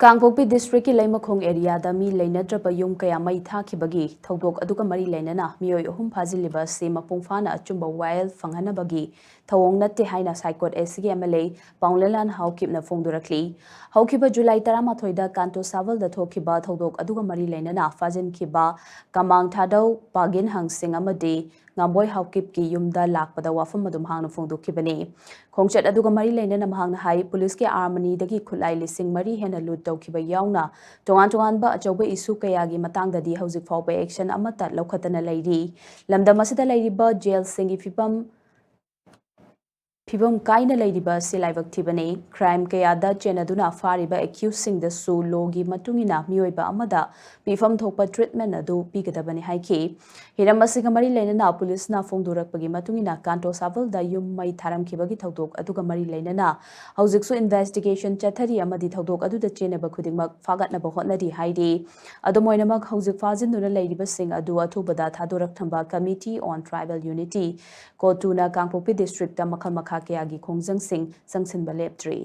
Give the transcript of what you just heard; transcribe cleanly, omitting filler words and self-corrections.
Kangpokpi district ki Leimakhong area da mi leinadraba yum kaya mai thakibagi thodok aduga mari leinana mioi ahum phajiliba se mapungfana Achumba wild fanghanabagi Thouong Natte haina Saikot SG MLA Paolenlal Haokip na fongdurakli Haokiba July 13 da Kanto Saval da thokiba thodok aduga mari leinana fajin kiba Kamang Thadau Pagin Hangsing amade Ngamboi Haokip ki yumda lakpada wafam madum hangna fongdokibani Khongchat aduga mari leinana mahangna hai police ki armani dagi khulai lising mari hena lut tawkiba yauna tongan ba achauba isu kayagi matangdadi hauzik fawba action amata laukhatana leiri lamdam asida leiriba jail singi Pibam kaina leiriba silaibak thibane crime kayada chenaduna fariba accused sing the su logi matungina mioiba amada pifam thokpa treatment adu pigadabani haiki hiramasiga mari leinana police na fongdurakpagi matungina kanto saval da yum mai tharam khibagi thodok aduga mari leinana haujiksu investigation chathari amadi thodok adu da chenaba khudingmak fagatna ba hotnadi haidi adumoinamak haujik fajinduna leiriba sing adu athubada thadorak thamba committee on tribal unity kotuna Kangpokpi district da makhal makha kayagi khongjang sing sangsinba leptri